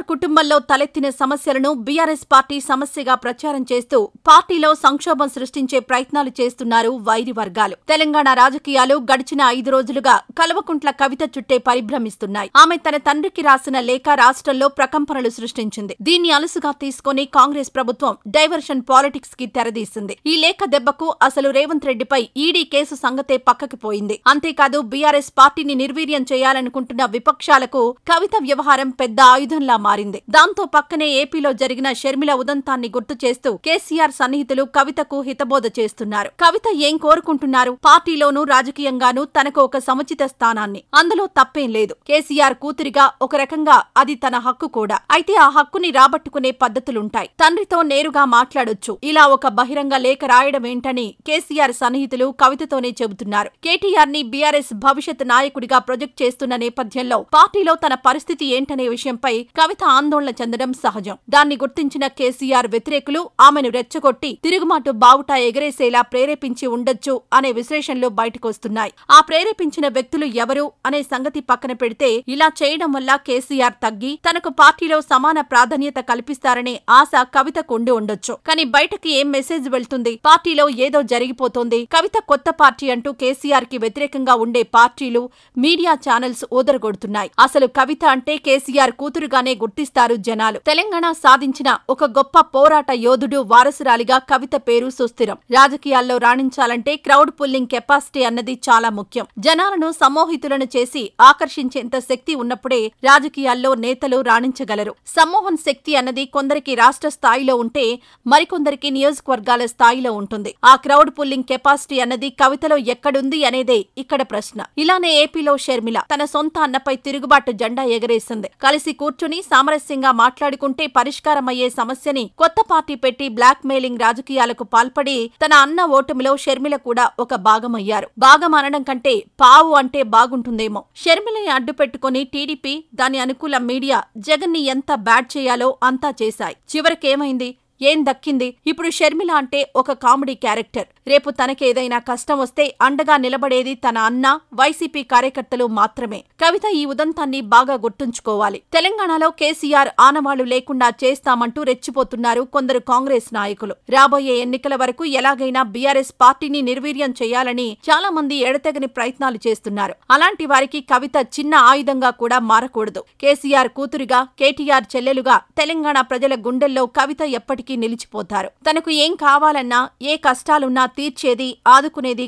కుటుంబంలో తలెత్తిన సమస్యలను బీఆర్ఎస్ పార్టీ సమస్యగా ప్రచారం చేస్తూ పార్టీలో సంక్షోభం సృష్టించే ప్రయత్నాలు చేస్తున్నారు వైరి వర్గాలు. తెలంగాణ రాజకీయాలు గడిచిన 5 రోజులుగా కల్వకుంట్ల కవిత చుట్టే పరిభ్రమిస్తున్నాయి. ఆమె తన తండ్రికి రాసిన లేఖ రాష్ట్రంలో ప్రకంపనలు సృష్టించింది. దీన్ని అలుసుగా తీసుకుని కాంగ్రెస్ ప్రభుత్వం డైవర్షన్ పాలిటిక్స్ కి తెరదీసింది. ఈ లేఖ దెబ్బకు అసలు రేవంత్ రెడ్డిపై ఈడీ కేసు సంగతే పక్కకి పోయింది. అంతేకాదు బీఆర్ఎస్ పార్టీని నిర్వీర్యం చేయాలనుకుంటున్న విపక్షాలకు కవిత వ్యవహారం పెద్ద ఆయుధంలా మారింది. దాంతో పక్కనే ఏపీలో జరిగిన షర్మిల ఉదంతాన్ని గుర్తు చేస్తూ కేసీఆర్ సన్నిహితులు కవితకు హితబోధ చేస్తున్నారు. కవిత ఏం కోరుకుంటున్నారు? పార్టీలోనూ రాజకీయంగానూ తనకు ఒక సముచిత స్థానాన్ని. అందులో తప్పేం లేదు. కేసీఆర్ కూతురిగా ఒక రకంగా అది తన హక్కు కూడా. అయితే ఆ హక్కుని రాబట్టుకునే పద్ధతులుంటాయి. తండ్రితో నేరుగా మాట్లాడొచ్చు. ఇలా ఒక బహిరంగ లేఖ రాయడమేంటని కేసీఆర్ సన్నిహితులు కవితతోనే చెబుతున్నారు. కేటీఆర్ ని బీఆర్ఎస్ భవిష్యత్ నాయకుడిగా ప్రొజెక్ట్ చేస్తున్న నేపథ్యంలో పార్టీలో తన పరిస్థితి ఏంటనే విషయంపై కవిత ఆందోళన చెందడం సహజం. దాన్ని గుర్తించిన కేసీఆర్ వ్యతిరేకులు ఆమెను రెచ్చగొట్టి తిరుగుమాటు బావుటా ఎగరేసేలా ప్రేరేపించి ఉండొచ్చు అనే విశ్లేషణలు బయటకొస్తున్నాయి. ఆ ప్రేరేపించిన వ్యక్తులు ఎవరు అనే సంగతి పక్కన పెడితే ఇలా చేయడం వల్ల కేసీఆర్ తగ్గి తనకు పార్టీలో సమాన ప్రాధాన్యత కల్పిస్తారనే ఆశ కవితకు ఉండి ఉండొచ్చు. కానీ బయటకి ఏం మెసేజ్ వెళ్తుంది? పార్టీలో ఏదో జరిగిపోతోంది, కవిత కొత్త పార్టీ అంటూ కేసీఆర్ కి వ్యతిరేకంగా ఉండే పార్టీలు, మీడియా ఛానల్స్ ఊదరగొడుతున్నాయి. అసలు కవిత అంటే కేసీఆర్ కూతురుగానే గుర్తిస్తారు జనాలు. తెలంగాణ సాధించిన ఒక గొప్ప పోరాట యోధుడు వారసురాలిగా కవిత పేరు సుస్థిరం. రాజకీయాల్లో రాణించాలంటే క్రౌడ్ పుల్లింగ్ కెపాసిటీ అన్నది చాలా ముఖ్యం. జనాలను సమోహితులను చేసి ఆకర్షించేంత శక్తి ఉన్నప్పుడే రాజకీయాల్లో నేతలు రాణించగలరు. సమ్మోహన్ శక్తి అన్నది కొందరికి రాష్ట్ర స్థాయిలో ఉంటే మరికొందరికి నియోజకవర్గాల స్థాయిలో ఉంటుంది. ఆ క్రౌడ్ పుల్లింగ్ కెపాసిటీ అన్నది కవితలో ఎక్కడుంది అనేదే ఇక్కడ ప్రశ్న. ఇలానే ఏపీలో షర్మిల తన సొంత అన్నపై తిరుగుబాటు జెండా ఎగరేసింది. కలిసి కూర్చుని సామరస్యంగా మాట్లాడుకుంటే పరిష్కారమయ్యే సమస్యని కొత్త పార్టీ పెట్టి బ్లాక్ మెయిలింగ్ రాజకీయాలకు పాల్పడి తన అన్న ఓటమిలో షర్మిల కూడా ఒక భాగమయ్యారు. భాగం అనడం కంటే పావు అంటే బాగుంటుందేమో. షర్మిలని అడ్డుపెట్టుకుని టీడీపీ, దాని అనుకూల మీడియా జగన్ ని ఎంత బ్యాడ్ చేయాలో అంతా చేశాయి. చివరికేమైంది? ఏం దక్కింది? ఇప్పుడు షర్మిల అంటే ఒక కామెడీ క్యారెక్టర్. రేపు తనకేదైనా కష్టం వస్తే అండగా నిలబడేది తన అన్న, వైసీపీ కార్యకర్తలు మాత్రమే. కవిత ఈ ఉదంతాన్ని బాగా గుర్తుంచుకోవాలి. తెలంగాణలో కేసీఆర్ ఆనవాళ్లు లేకుండా చేస్తామంటూ రెచ్చిపోతున్నారు కొందరు కాంగ్రెస్ నాయకులు. రాబోయే ఎన్నికల వరకు ఎలాగైనా బీఆర్ఎస్ పార్టీని నిర్వీర్యం చేయాలని చాలా మంది ఎడతెగని ప్రయత్నాలు చేస్తున్నారు. అలాంటి వారికి కవిత చిన్న ఆయుధంగా కూడా మారకూడదు. కేసీఆర్ కూతురిగా, కేటీఆర్ చెల్లెలుగా తెలంగాణ ప్రజల గుండెల్లో కవిత ఎప్పటికీ నిలిచిపోతారు. తనకు ఏం కావాలన్నా, ఏ కష్టాలున్నా తీర్చేది, ఆదుకునేది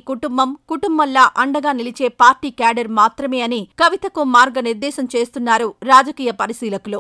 కుటుంబంలా అండగా నిలిచే పార్టీ క్యాడర్ మాత్రమే అని కవితకు మార్గనిర్దేశం చేస్తున్నారు రాజకీయ పరిశీలకులు.